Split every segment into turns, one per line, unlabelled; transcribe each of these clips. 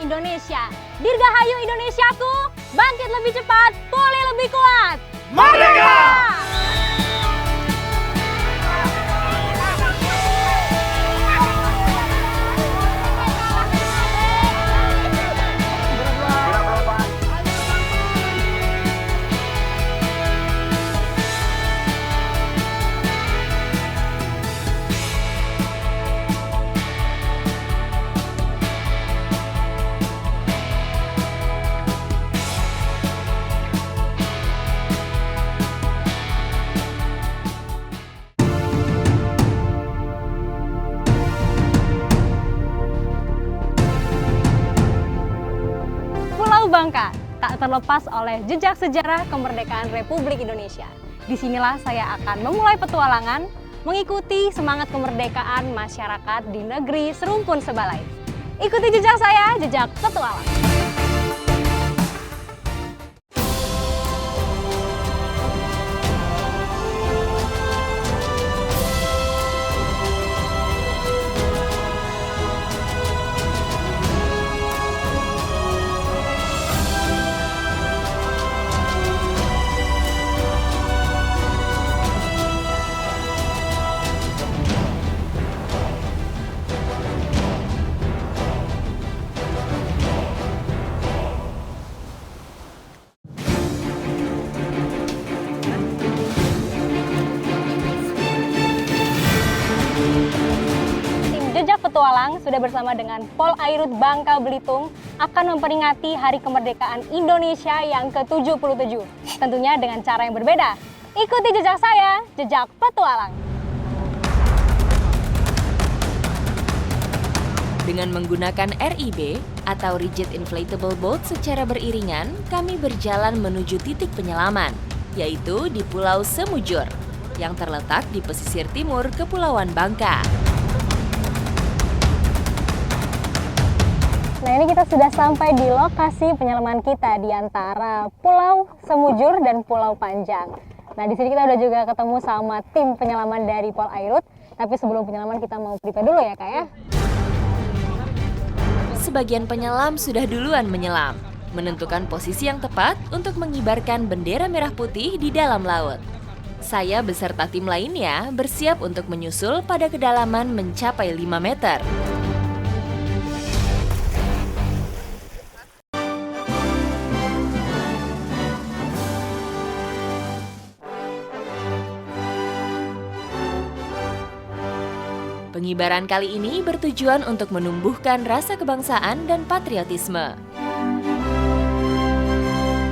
Indonesia. Dirgahayu Indonesiaku, bangkit lebih cepat, pulih lebih kuat.
Merdeka!
Bangka tak terlepas oleh jejak sejarah kemerdekaan Republik Indonesia. Disinilah saya akan memulai petualangan mengikuti semangat kemerdekaan masyarakat di negeri serumpun sebalai. Ikuti jejak saya, jejak petualang. Jejak Petualang sudah bersama dengan Polairut Bangka Belitung akan memperingati Hari Kemerdekaan Indonesia yang ke-77. Tentunya dengan cara yang berbeda. Ikuti jejak saya, jejak Petualang.
Dengan menggunakan RIB atau Rigid Inflatable Boat secara beriringan, kami berjalan menuju titik penyelaman, yaitu di Pulau Semujur, yang terletak di pesisir timur Kepulauan Bangka.
Nah, ini kita sudah sampai di lokasi penyelaman kita di antara Pulau Semujur dan Pulau Panjang. Nah, di sini kita udah juga ketemu sama tim penyelaman dari Polairut. Tapi sebelum penyelaman kita mau prepare dulu ya, Kak ya.
Sebagian penyelam sudah duluan menyelam, menentukan posisi yang tepat untuk mengibarkan bendera merah putih di dalam laut. Saya beserta tim lainnya bersiap untuk menyusul pada kedalaman mencapai 5 meter. Pengibaran kali ini bertujuan untuk menumbuhkan rasa kebangsaan dan patriotisme.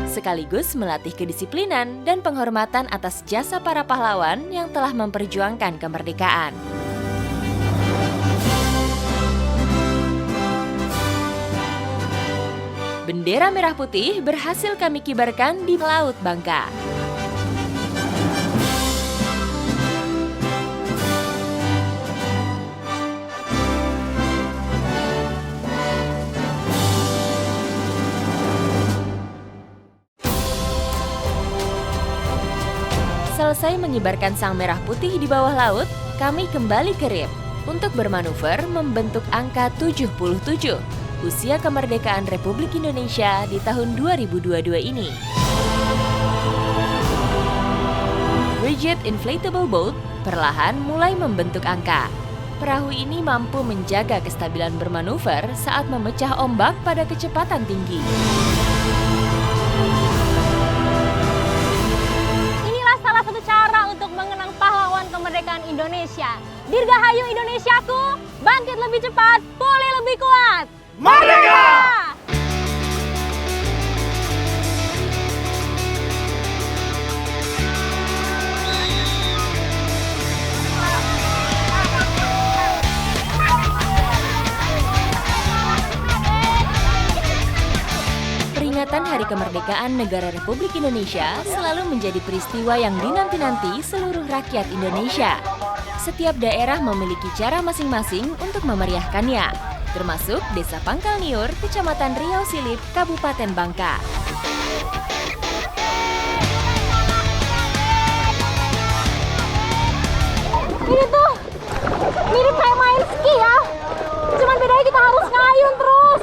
Sekaligus melatih kedisiplinan dan penghormatan atas jasa para pahlawan yang telah memperjuangkan kemerdekaan. Bendera merah putih berhasil kami kibarkan di Laut Bangka. Selesai mengibarkan sang merah putih di bawah laut, kami kembali ke RIB untuk bermanuver membentuk angka 77, usia kemerdekaan Republik Indonesia di tahun 2022 ini. Rigid Inflatable Boat perlahan mulai membentuk angka. Perahu ini mampu menjaga kestabilan bermanuver saat memecah ombak pada kecepatan tinggi.
Satu cara untuk mengenang pahlawan kemerdekaan Indonesia. Dirgahayu Indonesiaku, bangkit lebih cepat, pulih lebih kuat.
Merdeka!
Peringatan Hari Kemerdekaan Negara Republik Indonesia selalu menjadi peristiwa yang dinanti-nanti seluruh rakyat Indonesia. Setiap daerah memiliki cara masing-masing untuk memeriahkannya, termasuk Desa Pangkal Niur, Kecamatan Riau Silip, Kabupaten Bangka.
Ini tuh mirip kayak main ski ya. Cuman bedanya kita harus ngayun terus.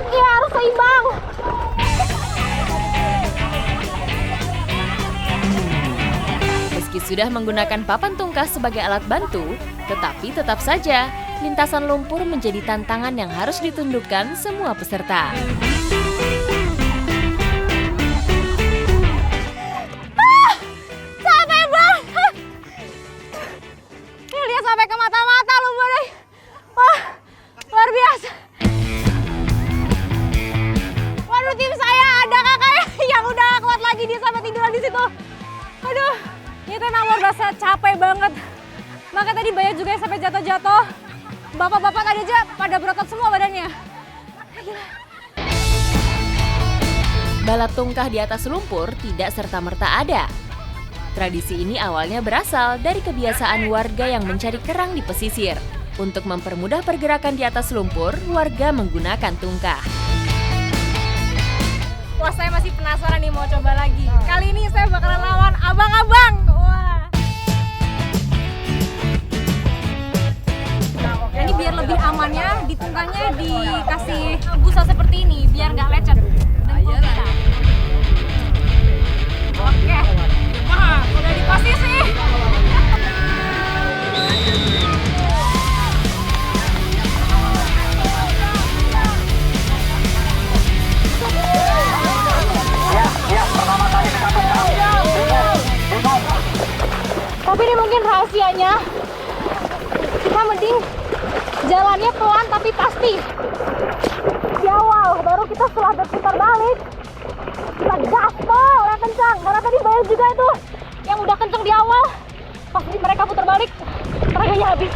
Iya, harus seimbang.
Meski sudah menggunakan papan tungkah sebagai alat bantu, tetapi tetap saja lintasan lumpur menjadi tantangan yang harus ditundukkan semua peserta.
Capek banget. Ini lihat sampai ke mata-mata lumpur nih. Wah, luar biasa. Waduh, tim saya ada kakaknya yang udah gak kuat lagi, dia sampai tiduran di situ. Aduh, ini memang luar biasa capek banget. Maka tadi banyak juga yang sampai jatuh-jatuh. Bapak-bapak tadi aja pada berotot semua badannya. Gila.
Balap tungkah di atas lumpur tidak serta-merta ada. Tradisi ini awalnya berasal dari kebiasaan warga yang mencari kerang di pesisir. Untuk mempermudah pergerakan di atas lumpur, warga menggunakan tungkah.
Wah, saya masih penasaran nih, mau coba lagi. Kali ini saya bakalan lawan abang-abang. Wah. Ini biar lebih amannya, di tungkahnya dikasih busa seperti ini, biar nggak lecet. Dengkul kita. Oke. Wah, udah di posisi. Tapi ini mungkin rahasianya, kita mending jalannya pelan tapi pasti. Di awal, baru kita setelah berputar balik, kita gaspol yang kencang. Karena tadi banyak juga itu yang udah kencang di awal, pasti mereka putar balik, tenaganya habis.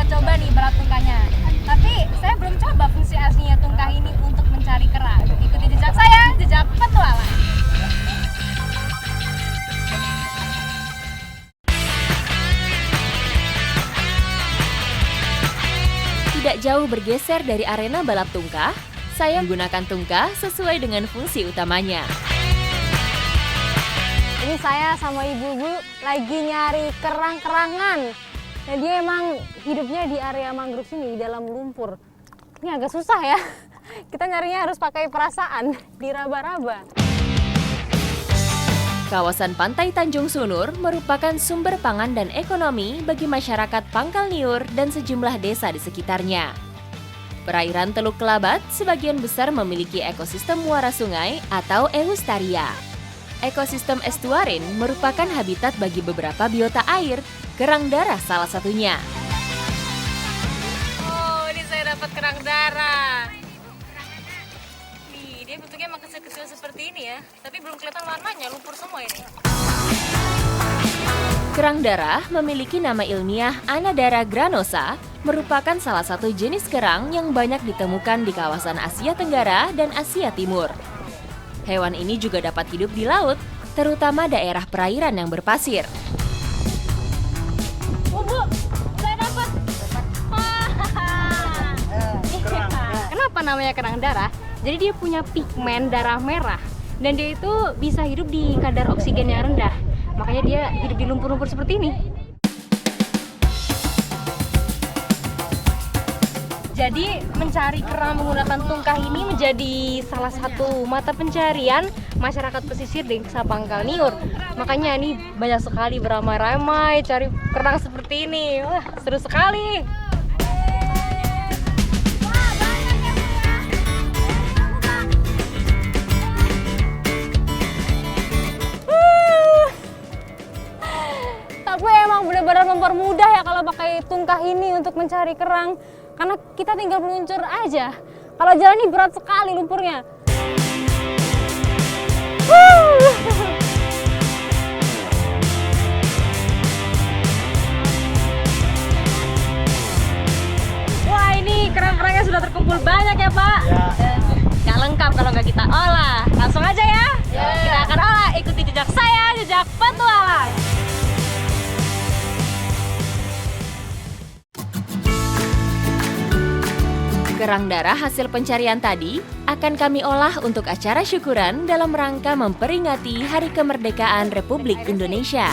Coba nih balap tungkahnya, tapi saya belum coba fungsi aslinya tungkah ini untuk mencari kerang. Ikuti jejak saya, jejak petualang.
Tidak jauh bergeser dari arena balap tungkah, saya menggunakan tungkah sesuai dengan fungsi utamanya.
Ini saya sama ibu-ibu lagi nyari kerang-kerangan. Nah, dia emang hidupnya di area mangrove sini, di dalam lumpur. Ini agak susah ya. Kita nyarinya harus pakai perasaan, diraba-raba.
Kawasan Pantai Tanjung Sunur merupakan sumber pangan dan ekonomi bagi masyarakat Pangkal Niur dan sejumlah desa di sekitarnya. Perairan Teluk Kelabat sebagian besar memiliki ekosistem muara sungai atau eustaria. Ekosistem estuarin merupakan habitat bagi beberapa biota air, kerang darah salah satunya.
Oh, ini saya dapat kerang darah. Nih, dia bentuknya emang kecil-kecil seperti ini ya, tapi belum kelihatan warnanya, lumpur semua ini.
Kerang darah memiliki nama ilmiah Anadara granosa, merupakan salah satu jenis kerang yang banyak ditemukan di kawasan Asia Tenggara dan Asia Timur. Hewan ini juga dapat hidup di laut, terutama daerah perairan yang berpasir.
Oh, Bu, saya dapat. Kenapa namanya kerang darah? Jadi dia punya pigmen darah merah dan dia itu bisa hidup di kadar oksigen yang rendah. Makanya dia hidup di lumpur-lumpur seperti ini. Jadi mencari kerang menggunakan tungkah ini menjadi salah satu mata pencarian masyarakat pesisir di Desa Pangkal Niur. Makanya ini banyak sekali beramai-ramai cari kerang seperti ini. Wah, seru sekali. Tapi emang benar-benar mempermudah ya kalau pakai tungkah ini untuk mencari kerang. Karena kita tinggal meluncur aja. Kalau jalan ini berat sekali lumpurnya. Wah, ini kerang-kerangnya sudah terkumpul banyak ya, Pak? Ya. Nggak lengkap kalau nggak kita olah. Langsung aja ya. Kita akan olah, ikuti jejak saya, jejak petualang.
Kerang darah hasil pencarian tadi akan kami olah untuk acara syukuran dalam rangka memperingati Hari Kemerdekaan Republik Indonesia.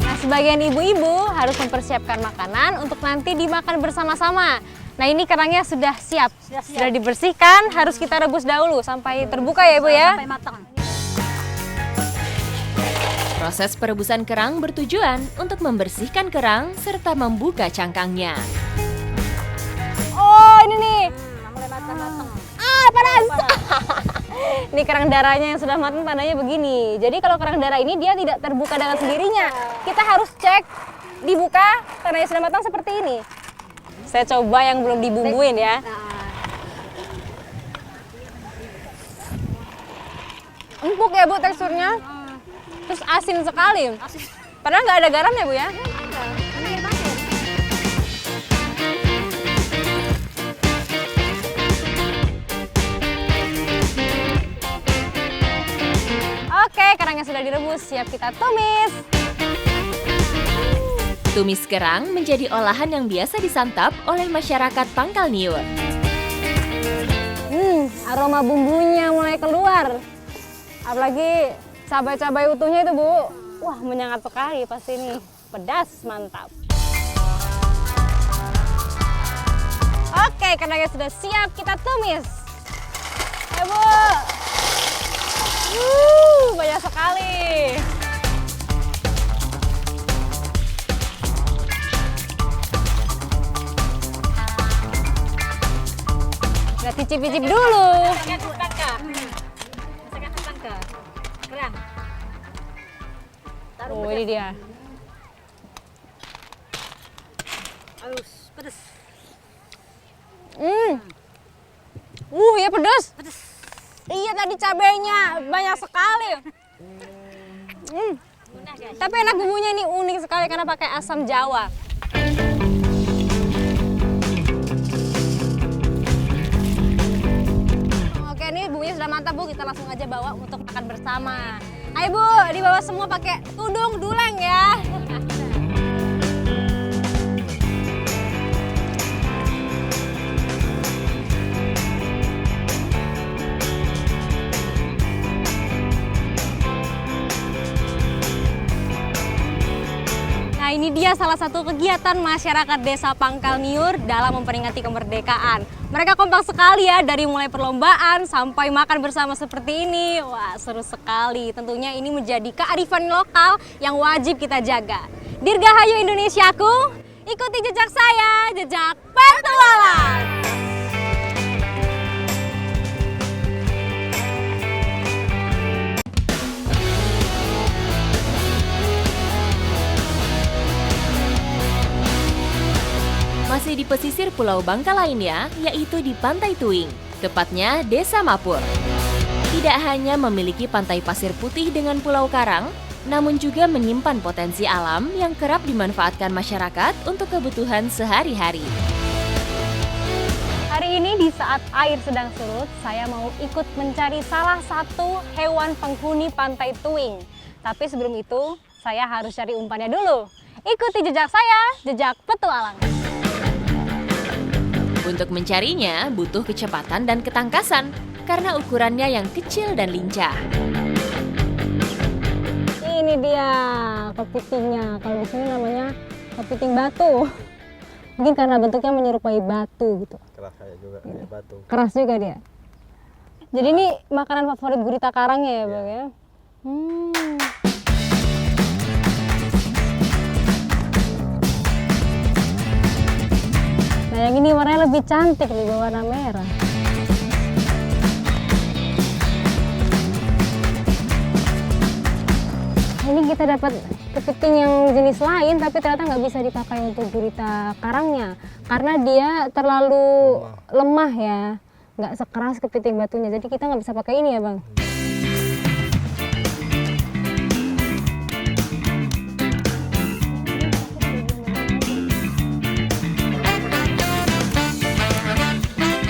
Nah, sebagian ibu-ibu harus mempersiapkan makanan untuk nanti dimakan bersama-sama. Nah, ini kerangnya sudah siap. Sudah dibersihkan, harus kita rebus dahulu sampai terbuka ya Ibu ya?
Sampai matang.
Proses perebusan kerang bertujuan untuk membersihkan kerang serta membuka cangkangnya.
Oh, ini nih.
Mulai matang-matang.
Panas. Ini kerang darahnya yang sudah matang tandanya begini. Jadi kalau kerang darah ini dia tidak terbuka dengan sendirinya. Kita harus cek dibuka tandanya sudah matang seperti ini. Saya coba yang belum dibumbuin ya. Empuk ya Bu teksturnya. Terus asin sekali. Padahal nggak ada garam ya Bu ya? Oke, kerangnya sudah direbus, siap kita tumis.
Tumis kerang menjadi olahan yang biasa disantap oleh masyarakat Pangkal Niur.
Aroma bumbunya mulai keluar. Apalagi cabai-cabai utuhnya itu Bu. Wah, menyengat sekali pasti ini. Pedas, mantap. Oke, kerangnya sudah siap, kita tumis. Ayo Bu. Banyak sekali. Kita cicip-cicip dulu. Oh, ini dia.
Halus, pedes.
Ya pedas. Iya tadi cabenya banyak sekali. Tapi enak bumbunya ini unik sekali karena pakai asam Jawa. Oke, ini bumbunya sudah mantap Bu, kita langsung aja bawa untuk makan bersama. Ayo Bu, dibawa semua pakai tudung duleng ya. Nah, ini dia salah satu kegiatan masyarakat Desa Pangkal Niur dalam memperingati kemerdekaan. Mereka kompak sekali ya, dari mulai perlombaan sampai makan bersama seperti ini. Wah, seru sekali. Tentunya ini menjadi kearifan lokal yang wajib kita jaga. Dirgahayu Indonesiaku, ikuti jejak saya, jejak petualang.
Masih di pesisir Pulau Bangka lainnya, yaitu di Pantai Tuing, tepatnya Desa Mapur. Tidak hanya memiliki pantai pasir putih dengan pulau karang, namun juga menyimpan potensi alam yang kerap dimanfaatkan masyarakat untuk kebutuhan sehari-hari.
Hari ini di saat air sedang surut, saya mau ikut mencari salah satu hewan penghuni Pantai Tuing. Tapi sebelum itu, saya harus cari umpannya dulu. Ikuti jejak saya, jejak petualang.
Untuk mencarinya, butuh kecepatan dan ketangkasan, karena ukurannya yang kecil dan lincah.
Ini dia kepitingnya. Kalau di sini namanya kepiting batu. Mungkin karena bentuknya menyerupai batu gitu.
Keras kayak juga kayak batu.
Keras juga dia. Jadi ini makanan favorit gurita karangnya ya, Bang ya. Nah, yang ini warnanya lebih cantik nih, warna merah. Ini kita dapat kepiting yang jenis lain, tapi ternyata nggak bisa dipakai untuk gurita karangnya karena dia terlalu lemah ya, nggak sekeras kepiting batunya. Jadi kita nggak bisa pakai ini ya Bang.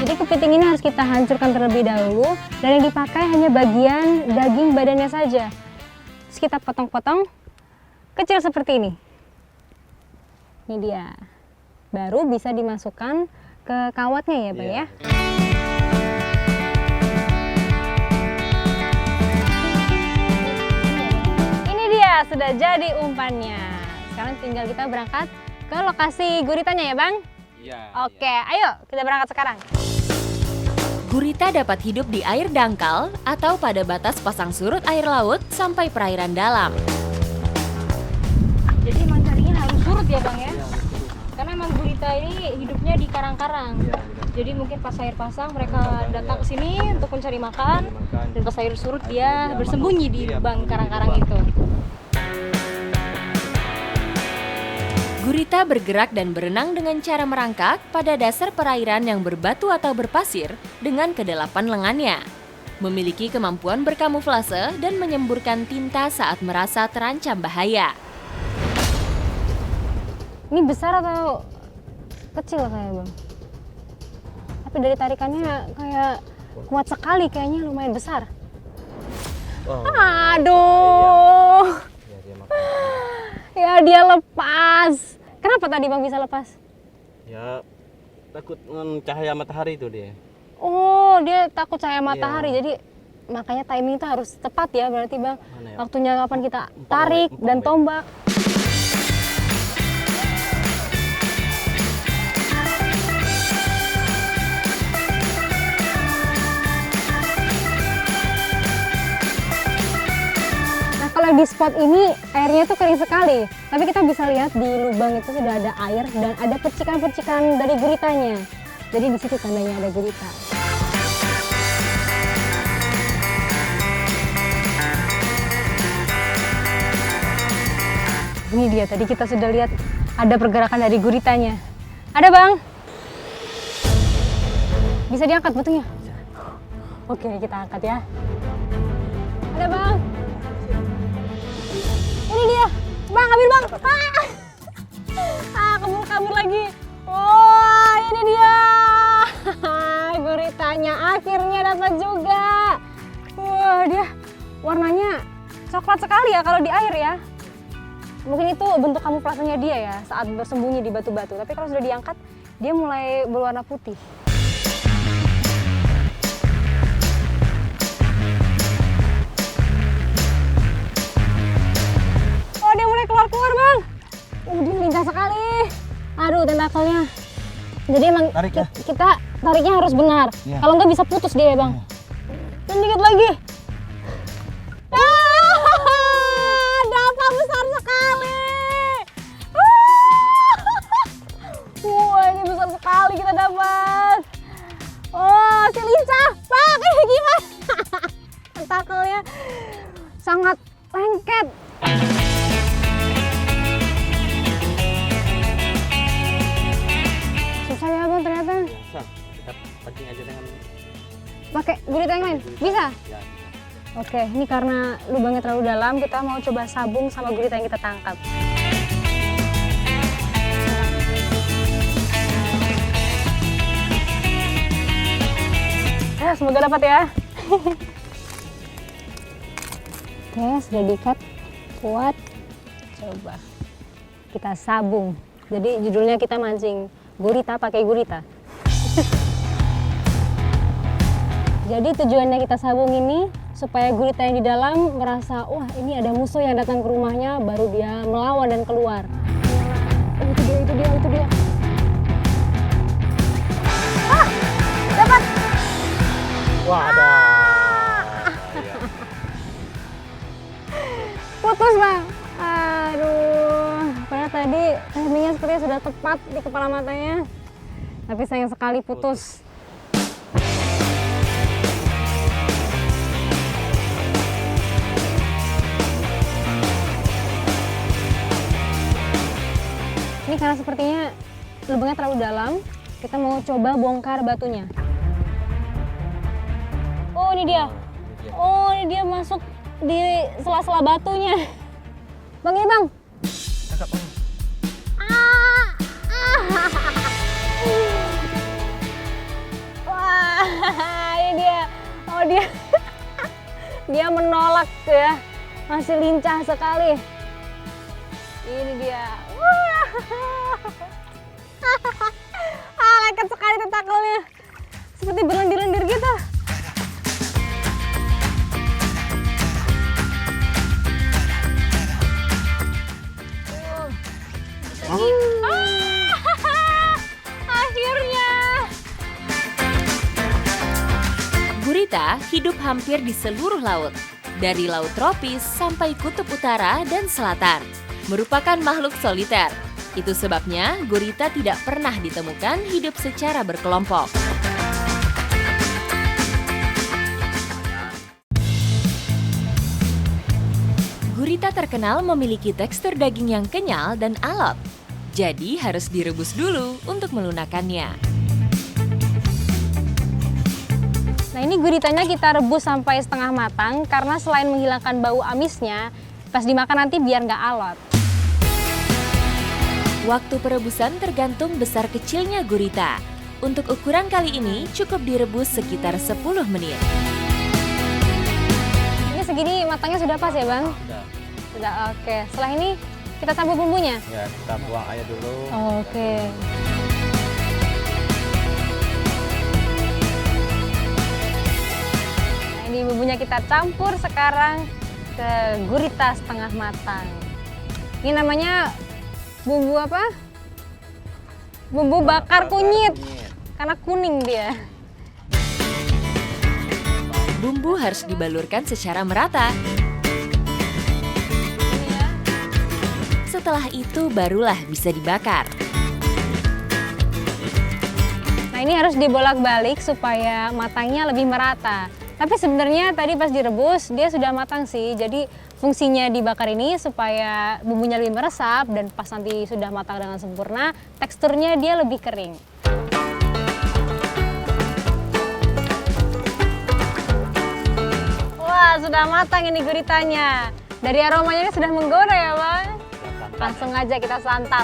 Jadi kepiting ini harus kita hancurkan terlebih dahulu, dan yang dipakai hanya bagian daging badannya saja. Terus kita potong-potong kecil seperti ini. Ini dia. Baru bisa dimasukkan ke kawatnya ya Bang ya. Ini dia sudah jadi umpannya. Sekarang tinggal kita berangkat ke lokasi guritanya ya Bang?
Iya.
Oke, ayo kita berangkat sekarang.
Gurita dapat hidup di air dangkal atau pada batas pasang surut air laut sampai perairan dalam.
Jadi emang carinya harus surut ya Bang ya? Karena emang gurita ini hidupnya di karang-karang. Jadi mungkin pas air pasang mereka datang ke sini untuk mencari makan, dan pas air surut dia bersembunyi di lubang karang-karang itu.
Gurita bergerak dan berenang dengan cara merangkak pada dasar perairan yang berbatu atau berpasir dengan kedalapan lengannya. Memiliki kemampuan berkamuflase dan menyemburkan tinta saat merasa terancam bahaya.
Ini besar atau kecil kayak Bang? Tapi dari tarikannya kayak kuat sekali, kayaknya lumayan besar. Aduh. Ya dia lepas. Kenapa tadi Bang bisa lepas?
Ya takut dengan cahaya matahari itu dia.
Oh, dia takut cahaya matahari. Jadi makanya timing itu harus tepat ya berarti Bang.
Mana ya?
Waktunya kapan kita tarik dan tombak. Kalau di spot ini airnya tuh kering sekali, tapi kita bisa lihat di lubang itu sudah ada air dan ada percikan-percikan dari guritanya. Jadi di situ tandanya ada gurita. Ini dia, tadi kita sudah lihat ada pergerakan dari guritanya. Ada Bang? Bisa diangkat batunya? Oke, kita angkat ya. Ada Bang? Ini dia, Bang, ambil Bang. Kabur lagi. Oh, ini dia. Guritanya akhirnya dapat juga. Wah, dia warnanya coklat sekali ya kalau di air ya. Mungkin itu bentuk kamuflasenya dia ya saat bersembunyi di batu-batu. Tapi kalau sudah diangkat, dia mulai berwarna putih. Dia mulai keluar-keluar Bang. Dia lincah sekali. Aduh, tentakelnya. Jadi emang kita tariknya harus benar. Ya. Kalau nggak bisa putus dia ya Bang. Dan dikit lagi. Dapat besar sekali. Wah, ini besar sekali kita dapat. Oh, si lincah. Bang, ini gimana? Tentakelnya sangat lengket. Susah ya Bang ternyata.
Bisa. Kita pancing aja dengan
pakai gurita yang lain? Bisa?
ya.
Oke, ini karena lubangnya terlalu dalam, kita mau coba sabung sama gurita yang kita tangkap. Semoga dapat ya. Oke, sudah diikat kuat. Coba kita sabung. Jadi judulnya kita mancing gurita pakai gurita. Jadi tujuannya kita sabung ini supaya gurita yang di dalam merasa, wah ini ada musuh yang datang ke rumahnya, baru dia melawan dan keluar. Oh, itu dia. Ah, dapat.
Wah, ada.
Putus Bang. Aduh, padahal tadi timingnya sepertinya sudah tepat di kepala matanya. Tapi sayang sekali putus. Ini karena sepertinya lubangnya terlalu dalam, kita mau coba bongkar batunya. Oh, ini dia. Oh, ini dia masuk di sela-sela batunya. Bang, ya Bang. Wah, ini dia. Oh, dia menolak ya. Masih lincah sekali. Ini dia. dekat sekali tentakelnya. Seperti berlendir-lendir gitu. Akhirnya.
Gurita hidup hampir di seluruh laut, dari laut tropis sampai kutub utara dan selatan. Merupakan makhluk soliter. Itu sebabnya gurita tidak pernah ditemukan hidup secara berkelompok. Gurita terkenal memiliki tekstur daging yang kenyal dan alot. Jadi harus direbus dulu untuk melunakannya.
Nah, ini guritanya kita rebus sampai setengah matang karena selain menghilangkan bau amisnya, pas dimakan nanti biar nggak alot.
Waktu perebusan tergantung besar kecilnya gurita. Untuk ukuran kali ini cukup direbus sekitar 10 menit.
Ini segini matangnya sudah pas ya, Bang?
Udah.
Sudah, oke. Setelah ini kita campur bumbunya?
Ya, kita buang air dulu.
Oke. Nah, ini bumbunya kita campur sekarang ke gurita setengah matang. Ini namanya bumbu apa? Bumbu bakar kunyit. Karena kuning dia.
Bumbu harus dibalurkan secara merata. Setelah itu barulah bisa dibakar.
Nah, ini harus dibolak-balik supaya matangnya lebih merata. Tapi sebenarnya tadi pas direbus dia sudah matang sih. Jadi fungsinya dibakar ini supaya bumbunya lebih meresap dan pas nanti sudah matang dengan sempurna, teksturnya dia lebih kering. Wah, sudah matang ini guritanya. Dari aromanya ini sudah menggoda ya, Bang? Langsung aja kita santap.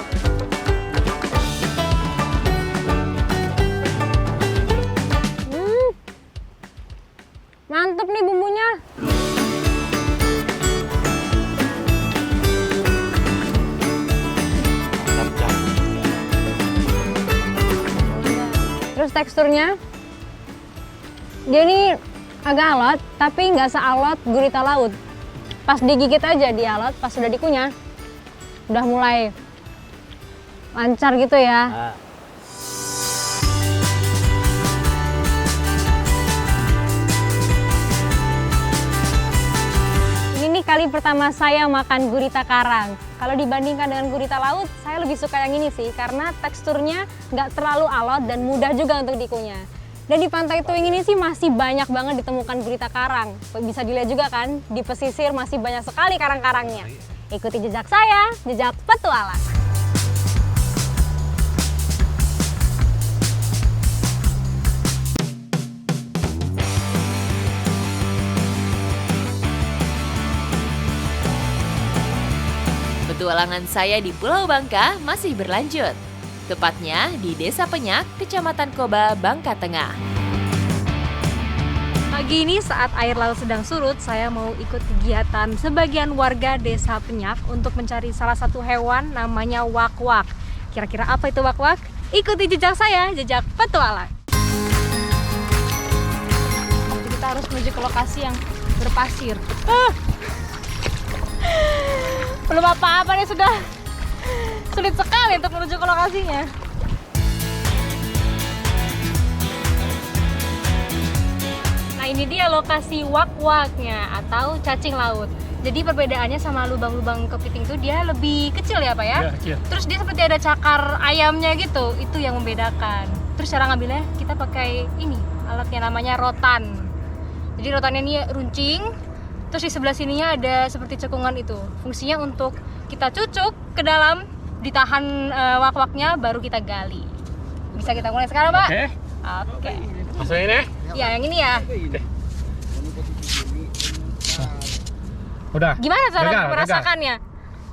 Mantep nih bumbunya. Terus teksturnya, dia ini agak alot, tapi nggak sealot gurita laut. Pas digigit aja dia alot, pas sudah dikunyah, udah mulai lancar gitu ya.
Nah,
Ini kali pertama saya makan gurita karang. Kalau dibandingkan dengan gurita laut, saya lebih suka yang ini sih, karena teksturnya nggak terlalu alot dan mudah juga untuk dikunyah. Dan di Pantai Tuing ini sih masih banyak banget ditemukan gurita karang. Bisa dilihat juga kan, di pesisir masih banyak sekali karang-karangnya. Ikuti jejak saya, jejak petualang.
Petualangan saya di Pulau Bangka masih berlanjut. Tepatnya di Desa Penyak, Kecamatan Koba, Bangka Tengah.
Pagi ini saat air laut sedang surut, saya mau ikut kegiatan sebagian warga Desa Penyak untuk mencari salah satu hewan namanya wak-wak. Kira-kira apa itu wak-wak? Ikuti jejak saya, jejak petualang. Jadi kita harus menuju ke lokasi yang berpasir. Belum apa-apa nih, sudah sulit sekali untuk menuju ke lokasinya. Nah, ini dia lokasi wak-waknya atau cacing laut. Jadi perbedaannya sama lubang-lubang kepiting itu dia lebih kecil ya Pak ya?
Iya, kecil.
Terus dia seperti ada cakar ayamnya gitu, itu yang membedakan. Terus cara ngambilnya kita pakai ini, alatnya namanya rotan. Jadi rotannya ini runcing, terus di sebelah sininya ada seperti cekungan itu. Fungsinya untuk kita cucuk ke dalam, ditahan wak-waknya, baru kita gali. Bisa kita mulai sekarang Pak?
Oke.
Oke.
Masukin ya.
Ya, yang ini ya.
Udah.
Gimana cara
Gagal,
merasakannya?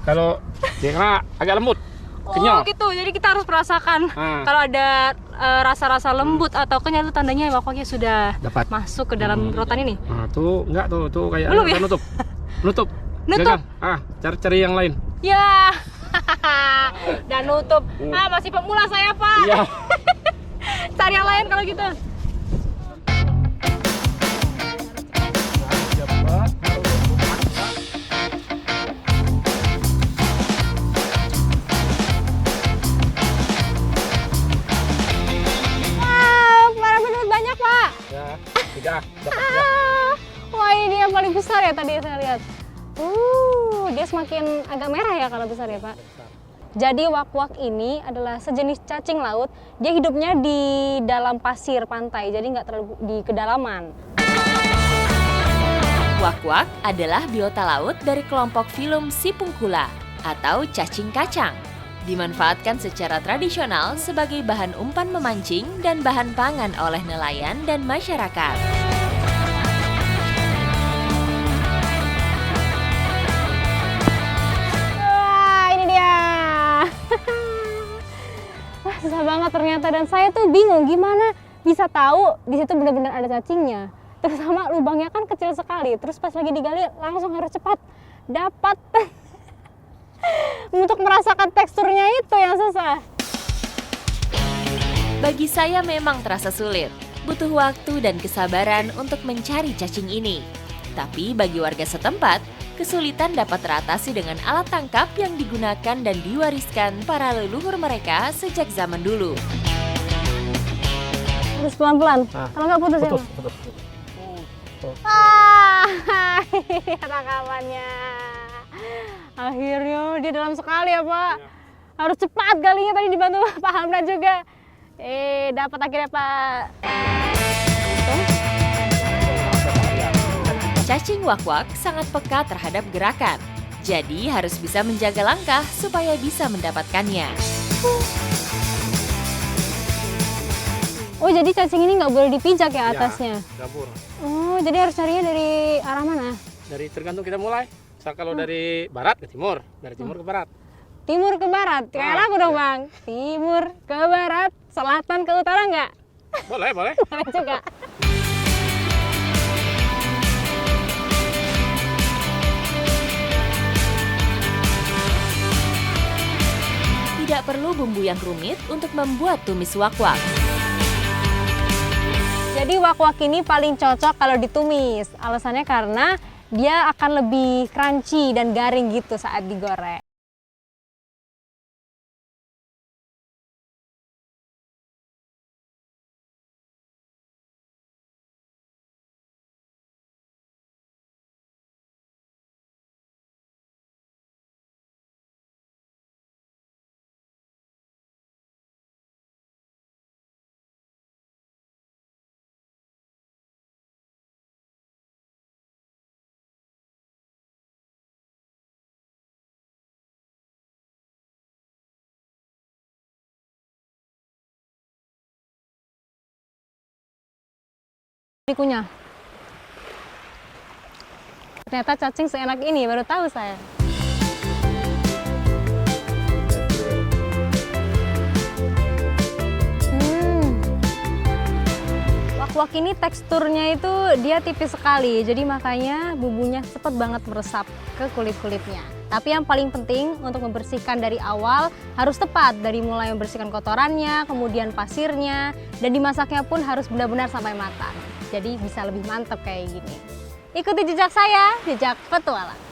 Kalau dia kena agak lembut, kenyal.
Oh gitu, jadi kita harus merasakan. Kalau ada rasa-rasa lembut atau kenyal itu tandanya wak-waknya sudah
Dapat.
masuk ke dalam rotan ini.
Nah, tuh enggak tuh kayak
Belum ya?
udah nutup. Nutup.
Nutup?
Gagal. Cari yang lain.
Ya, dan nutup. Masih pemula saya Pak.
Iya.
Cari yang lain kalau gitu. Wow, para penut banyak, Pak.
Ya, sudah. Dapat sudah.
Wah, ini yang paling besar ya tadi saya lihat. Dia semakin agak merah ya kalau besar ya, Pak. Jadi wak-wak ini adalah sejenis cacing laut. Dia hidupnya di dalam pasir pantai, jadi nggak terlalu di kedalaman.
Wak-wak adalah biota laut dari kelompok filum Sipungkula atau cacing kacang. Dimanfaatkan secara tradisional sebagai bahan umpan memancing dan bahan pangan oleh nelayan dan masyarakat.
Wah, ini dia. Wah, susah banget ternyata, dan saya tuh bingung gimana bisa tahu di situ benar-benar ada cacingnya. Terutama lubangnya kan kecil sekali, terus pas lagi digali langsung harus cepat dapat. Untuk merasakan teksturnya itu yang susah.
Bagi saya memang terasa sulit. Butuh waktu dan kesabaran untuk mencari cacing ini. Tapi bagi warga setempat, kesulitan dapat teratasi dengan alat tangkap yang digunakan dan diwariskan para leluhur mereka sejak zaman dulu.
Harus pelan-pelan,
Nah,
kalau nggak putus ya.
Putus,
Bang?
putus.
Tangkapannya. Akhirnya dia dalam sekali ya, Pak. Harus cepat galinya, tadi dibantu Pak Hamdan juga. Dapat akhirnya, Pak.
Cacing wak-wak sangat peka terhadap gerakan. Jadi harus bisa menjaga langkah supaya bisa mendapatkannya.
Oh, jadi cacing ini nggak boleh dipijak ya atasnya?
Dapur.
Oh, jadi harus carinya dari arah mana?
Dari tergantung kita mulai. Misal kalau dari barat ke timur, dari timur ke barat.
Timur ke barat, kayak lagu dong, Bang. Timur ke barat, selatan ke utara nggak?
Boleh, boleh.
Boleh juga.
Tidak perlu bumbu yang rumit untuk membuat tumis wak-wak.
Jadi wak-wak ini paling cocok kalau ditumis. Alasannya karena dia akan lebih crunchy dan garing gitu saat digoreng. Dikunyah. Ternyata cacing seenak ini, baru tahu saya. Wak-wak ini teksturnya itu dia tipis sekali, jadi makanya bumbunya cepat banget meresap ke kulit-kulitnya. Tapi yang paling penting untuk membersihkan dari awal harus tepat, dari mulai membersihkan kotorannya, kemudian pasirnya, dan dimasaknya pun harus benar-benar sampai matang. Jadi bisa lebih mantap kayak gini. Ikuti jejak saya, jejak petualang.